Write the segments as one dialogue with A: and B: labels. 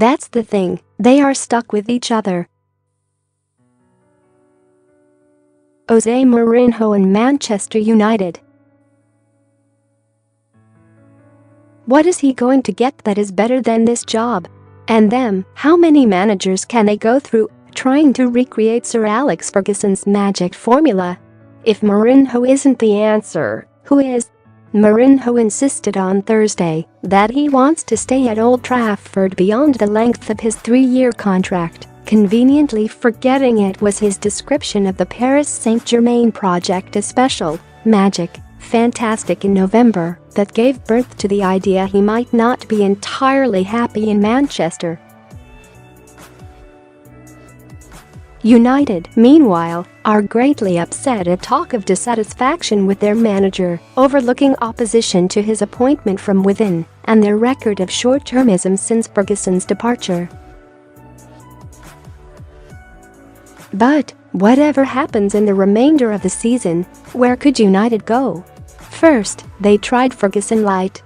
A: That's the thing, they are stuck with each other. Jose Mourinho and Manchester United. What is he going to get that is better than this job? And them, how many managers can they go through trying to recreate Sir Alex Ferguson's magic formula? If Mourinho isn't the answer, who is? Mourinho insisted on Thursday that he wants to stay at Old Trafford beyond the length of his 3-year contract, conveniently forgetting it was his description of the Paris Saint-Germain project as special, magic, fantastic in November that gave birth to the idea he might not be entirely happy in Manchester. United, meanwhile, are greatly upset at talk of dissatisfaction with their manager, overlooking opposition to his appointment from within, and their record of short-termism since Ferguson's departure. But, whatever happens in the remainder of the season, where could United go? First, they tried Ferguson light.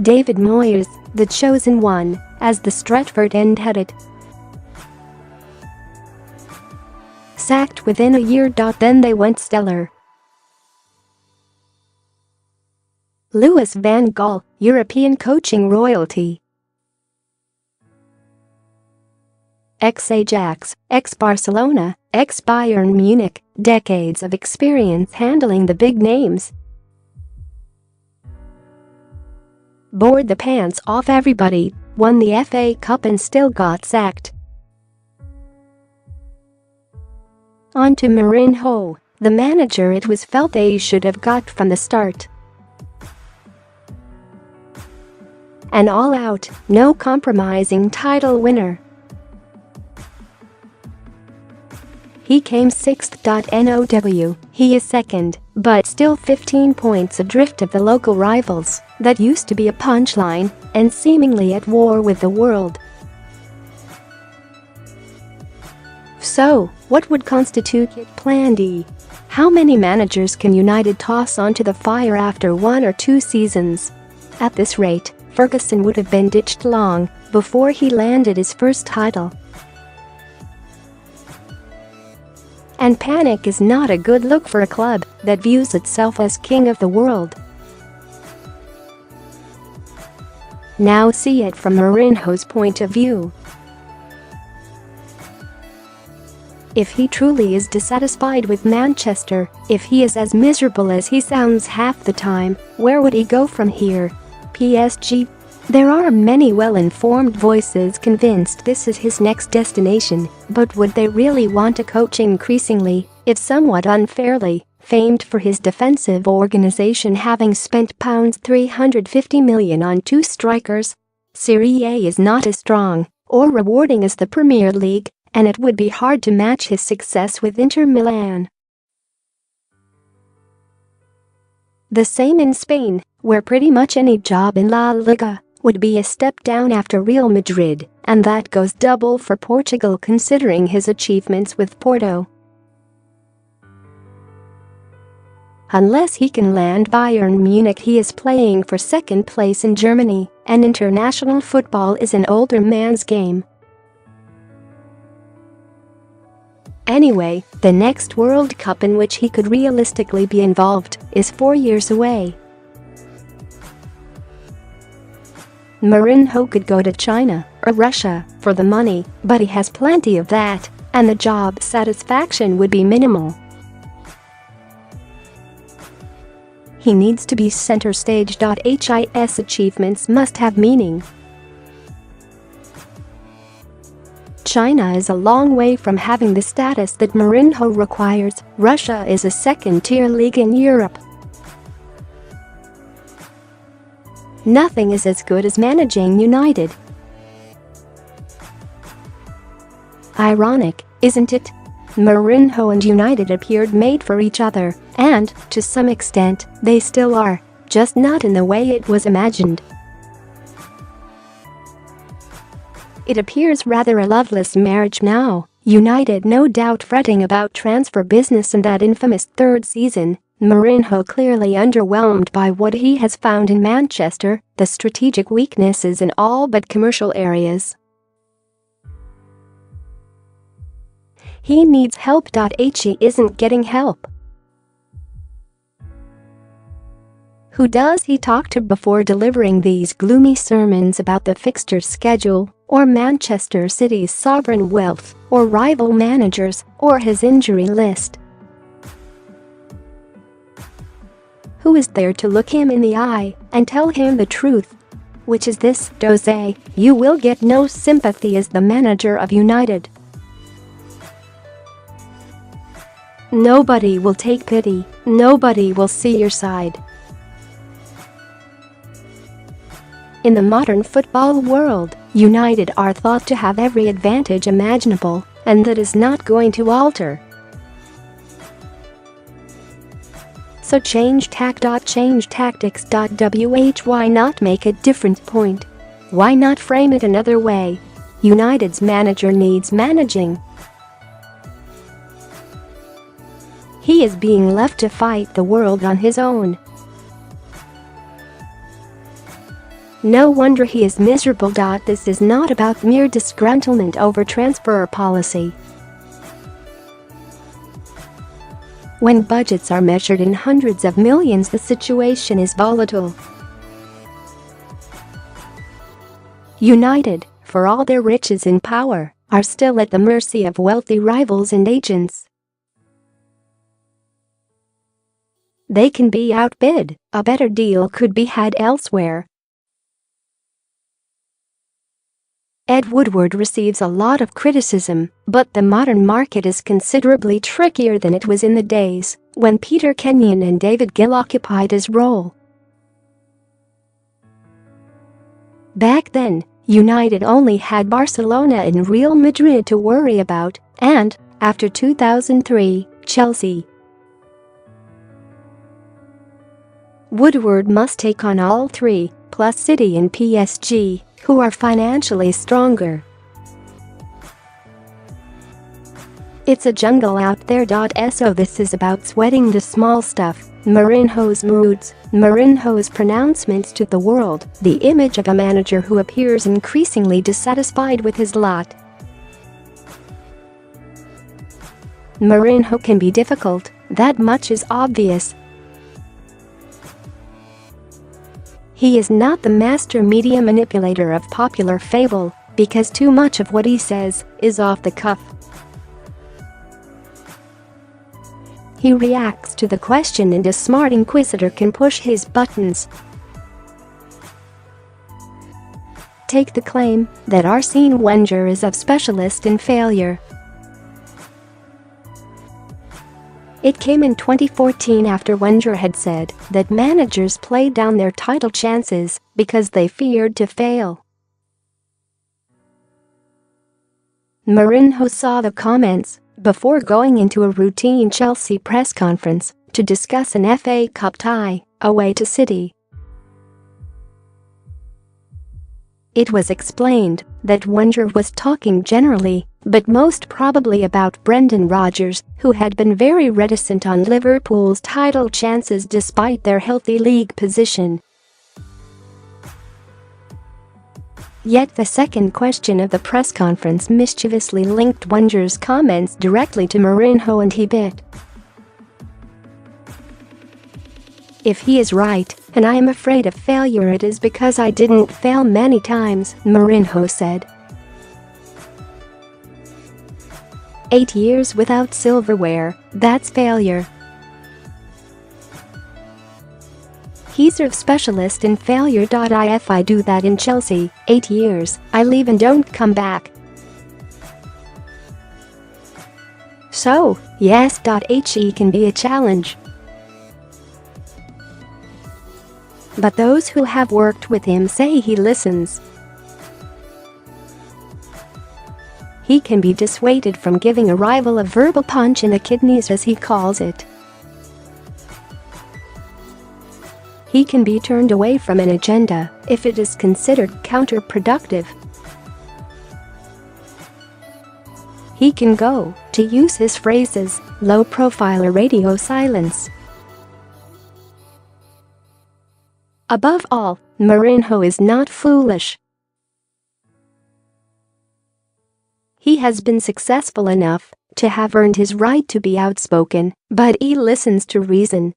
A: David Moyes, the chosen one, as the Stretford end headed. Sacked within a year. Then they went stellar. Louis van Gaal, European coaching royalty. Ex-Ajax, ex-Barcelona, ex-Bayern Munich, decades of experience handling the big names. Bored the pants off everybody, won the FA Cup and still got sacked. On to Mourinho, the manager it was felt they should have got from the start. An all-out, no-compromising title winner. He came 6th. Now he is second, but still 15 points adrift of the local rivals that used to be a punchline and seemingly at war with the world. So, what would constitute Plan D? How many managers can United toss onto the fire after 1 or 2 seasons? At this rate, Ferguson would have been ditched long before he landed his first title. And panic is not a good look for a club that views itself as king of the world. Now see it from Mourinho's point of view. If he truly is dissatisfied with Manchester, if he is as miserable as he sounds half the time, where would he go from here? PSG? There are many well-informed voices convinced this is his next destination, but would they really want a coach increasingly, if somewhat unfairly, famed for his defensive organisation having spent £350 million on 2 strikers? Serie A is not as strong or rewarding as the Premier League, and it would be hard to match his success with Inter Milan. The same in Spain, where pretty much any job in La Liga would be a step down after Real Madrid, and that goes double for Portugal considering his achievements with Porto. Unless he can land Bayern Munich, he is playing for second place in Germany, and international football is an older man's game. Anyway, the next World Cup in which he could realistically be involved is 4 years away. Mourinho could go to China or Russia for the money, but he has plenty of that, and the job satisfaction would be minimal. He needs to be center stage. His achievements must have meaning. China is a long way from having the status that Mourinho requires. Russia is a second-tier league in Europe. Nothing is as good as managing United. Ironic, isn't it? Mourinho and United appeared made for each other, and, to some extent, they still are, just not in the way it was imagined. It appears rather a loveless marriage now, United no doubt fretting about transfer business and that infamous 3rd season, Mourinho clearly underwhelmed by what he has found in Manchester, the strategic weaknesses in all but commercial areas. He needs help.He isn't getting help. Who does he talk to before delivering these gloomy sermons about the fixture schedule, or Manchester City's sovereign wealth, or rival managers, or his injury list? Who is there to look him in the eye and tell him the truth? Which is this, Jose, you will get no sympathy as the manager of United. Nobody will take pity, nobody will see your side. In the modern football world, United are thought to have every advantage imaginable, and that is not going to alter. So change tactics. Why not make a different point? Why not frame it another way? United's manager needs managing. He is being left to fight the world on his own. No wonder he is miserable. This is not about mere disgruntlement over transfer policy. When budgets are measured in hundreds of millions, the situation is volatile. United, for all their riches and power, are still at the mercy of wealthy rivals and agents. They can be outbid, a better deal could be had elsewhere. Ed Woodward receives a lot of criticism, but the modern market is considerably trickier than it was in the days when Peter Kenyon and David Gill occupied his role. Back then, United only had Barcelona and Real Madrid to worry about, and, after 2003, Chelsea. Woodward must take on all three, plus City and PSG, who are financially stronger. It's a jungle out there. So this is about sweating the small stuff, Mourinho's moods, Mourinho's pronouncements to the world, the image of a manager who appears increasingly dissatisfied with his lot. Mourinho can be difficult, that much is obvious. He is not the master media manipulator of popular fable, because too much of what he says is off the cuff. He reacts to the question and a smart inquisitor can push his buttons. Take the claim that Arsene Wenger is a specialist in failure. It came in 2014 after Wenger had said that managers played down their title chances because they feared to fail. Mourinho saw the comments before going into a routine Chelsea press conference to discuss an FA Cup tie away to City. It was explained that Wenger was talking generally, but most probably about Brendan Rodgers, who had been very reticent on Liverpool's title chances despite their healthy league position. Yet the second question of the press conference mischievously linked Wenger's comments directly to Mourinho, and he bit. If he is right, and I am afraid of failure, it is because I didn't fail many times, Mourinho said. 8 years without silverware, that's failure. He's a specialist in failure. If I do that in Chelsea, 8 years, I leave and don't come back. So, yes. He can be a challenge. But those who have worked with him say he listens. He can be dissuaded from giving a rival a verbal punch in the kidneys, as he calls it. He can be turned away from an agenda if it is considered counterproductive. He can go, to use his phrases, low profile or radio silence. Above all, Mourinho is not foolish. He has been successful enough to have earned his right to be outspoken, but he listens to reason.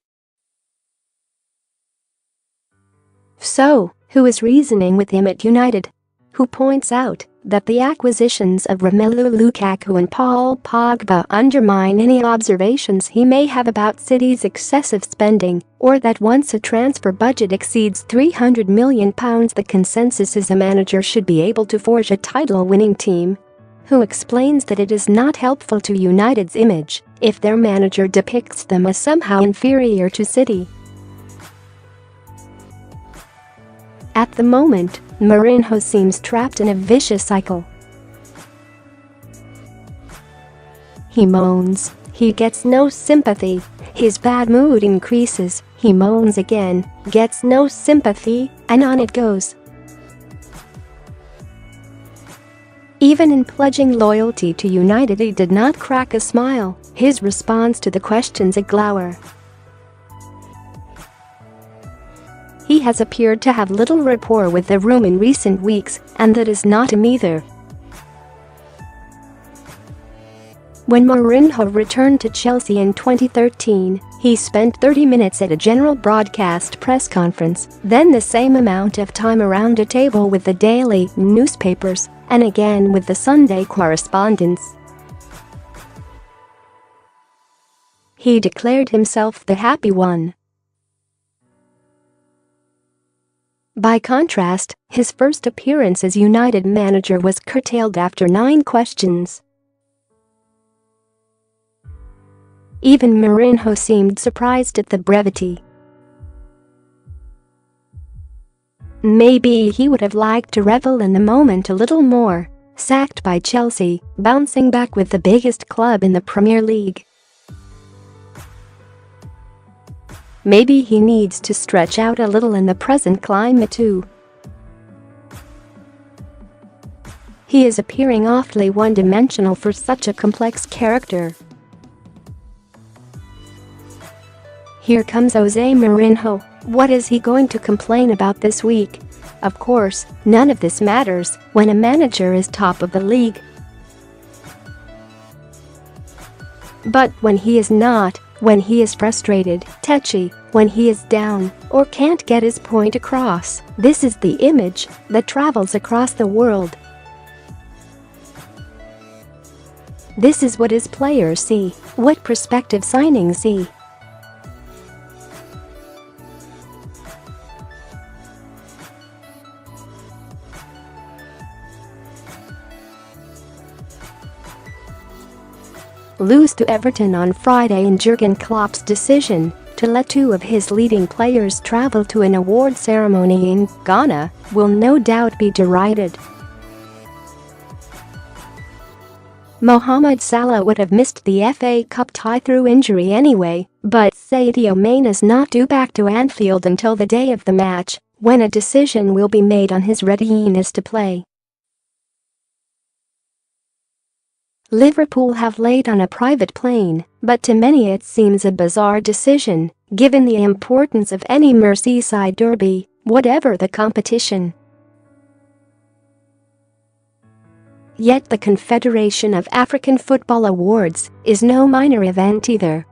A: So, who is reasoning with him at United? Who points out that the acquisitions of Romelu Lukaku and Paul Pogba undermine any observations he may have about City's excessive spending, or that once a transfer budget exceeds £300 million, the consensus is a manager should be able to forge a title-winning team? Who explains that it is not helpful to United's image if their manager depicts them as somehow inferior to City? At the moment, Mourinho seems trapped in a vicious cycle. He moans, he gets no sympathy, his bad mood increases, he moans again, gets no sympathy, and on it goes. Even in pledging loyalty to United, he did not crack a smile, his response to the questions a glower. He has appeared to have little rapport with the room in recent weeks, and that is not him either. When Mourinho returned to Chelsea in 2013, he spent 30 minutes at a general broadcast press conference, then the same amount of time around a table with the daily newspapers, and again with the Sunday correspondents. He declared himself the happy one. By contrast, his first appearance as United manager was curtailed after 9 questions. Even Mourinho seemed surprised at the brevity. Maybe he would have liked to revel in the moment a little more, sacked by Chelsea, bouncing back with the biggest club in the Premier League. Maybe he needs to stretch out a little in the present climate too. He is appearing awfully one-dimensional for such a complex character. Here comes Jose Mourinho. What is he going to complain about this week? Of course, none of this matters when a manager is top of the league. But when he is not, when he is frustrated, tetchy, when he is down, or can't get his point across, this is the image that travels across the world. This is what his players see, what prospective signings see. Lose to Everton on Friday, and Jurgen Klopp's decision to let 2 of his leading players travel to an award ceremony in Ghana will no doubt be derided. Mohamed Salah would have missed the FA Cup tie through injury anyway, but Sadio Mane is not due back to Anfield until the day of the match, when a decision will be made on his readiness to play. Liverpool have laid on a private plane, but to many it seems a bizarre decision, given the importance of any Merseyside derby, whatever the competition. Yet the Confederation of African Football Awards is no minor event either.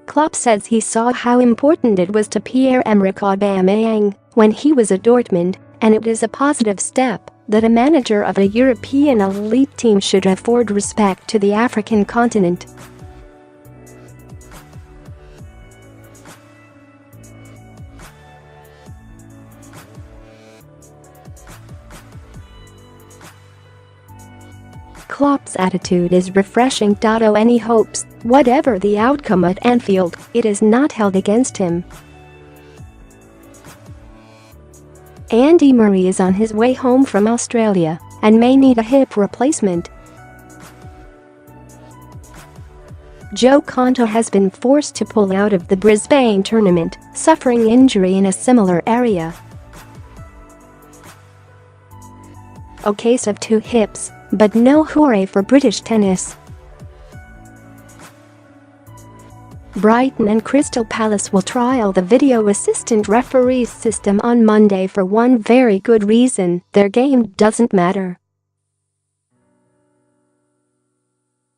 A: Klopp says he saw how important it was to Pierre-Emerick Aubameyang when he was at Dortmund, and it is a positive step that a manager of a European elite team should afford respect to the African continent. Klopp's attitude is refreshing. Any hopes, whatever the outcome at Anfield, it is not held against him. Andy Murray is on his way home from Australia and may need a hip replacement. Joe Conto has been forced to pull out of the Brisbane tournament, suffering injury in a similar area. A case of 2 hips, but no hooray for British tennis. Brighton and Crystal Palace will trial the video assistant referees system on Monday for one very good reason: their game doesn't matter.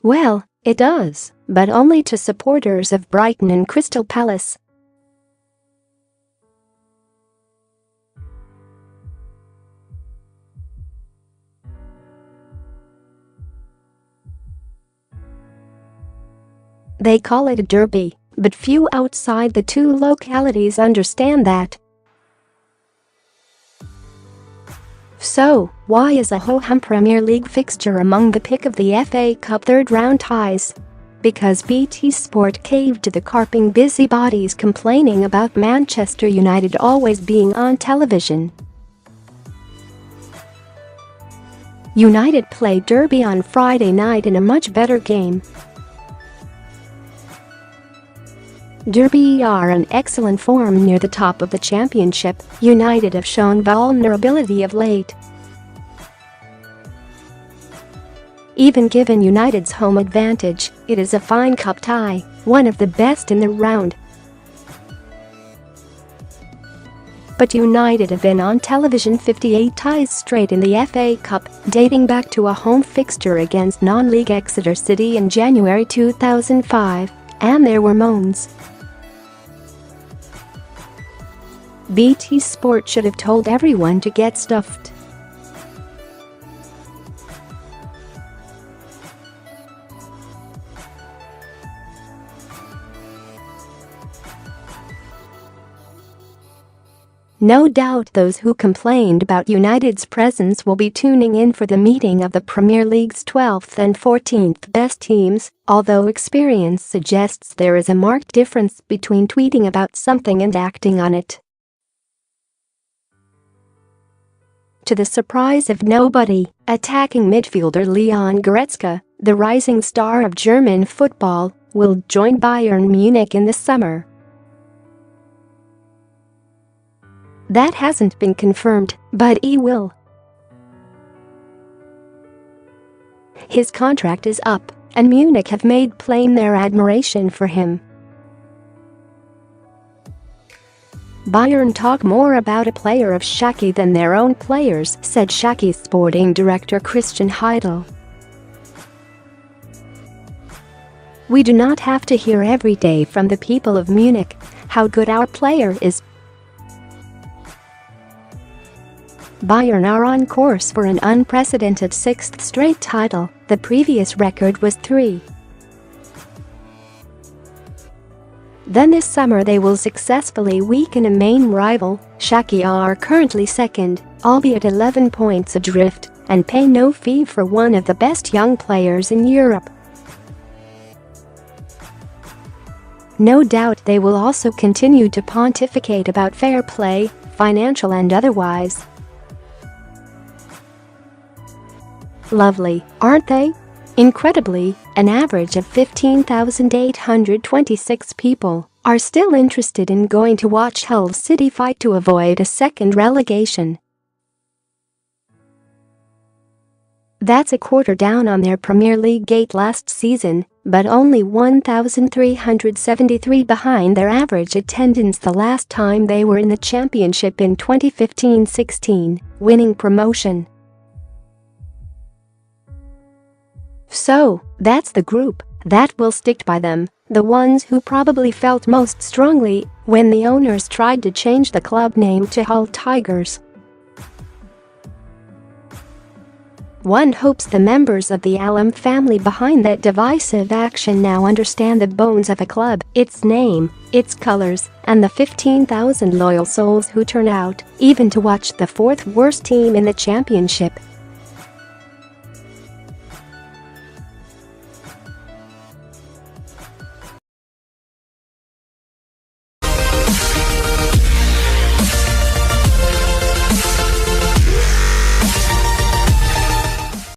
A: Well, it does, but only to supporters of Brighton and Crystal Palace. They call it a derby, but few outside the two localities understand that. So, why is a ho-hum Premier League fixture among the pick of the FA Cup third-round ties? Because BT Sport caved to the carping busybodies complaining about Manchester United always being on television. United played Derby on Friday night in a much better game. Derby are in excellent form near the top of the championship. United have shown vulnerability of late. Even given United's home advantage, it is a fine cup tie, one of the best in the round. But United have been on television 58 ties straight in the FA Cup, dating back to a home fixture against non-league Exeter City in January 2005, and there were moans. BT Sport should have told everyone to get stuffed. No doubt those who complained about United's presence will be tuning in for the meeting of the Premier League's 12th and 14th best teams, although experience suggests there is a marked difference between tweeting about something and acting on it. To the surprise of nobody, attacking midfielder Leon Goretzka, the rising star of German football, will join Bayern Munich in the summer. That hasn't been confirmed, but he will. His contract is up, and Munich have made plain their admiration for him. Bayern talk more about a player of Schalke than their own players, said Schalke's sporting director Christian Heidel. We do not have to hear every day from the people of Munich how good our player is. Bayern are on course for an unprecedented sixth straight title. The previous record was 3. Then this summer they will successfully weaken a main rival. Schalke are currently second, albeit 11 points adrift, and pay no fee for one of the best young players in Europe. No doubt they will also continue to pontificate about fair play, financial and otherwise. Lovely, aren't they? Incredibly, an average of 15,826 people are still interested in going to watch Hull City fight to avoid a second relegation. That's a quarter down on their Premier League gate last season, but only 1,373 behind their average attendance the last time they were in the championship in 2015-16, winning promotion. So, that's the group that will stick by them, the ones who probably felt most strongly when the owners tried to change the club name to Hull Tigers. One hopes the members of the alum family behind that divisive action now understand the bones of a club, its name, its colors, and the 15,000 loyal souls who turn out, even to watch the fourth worst team in the championship.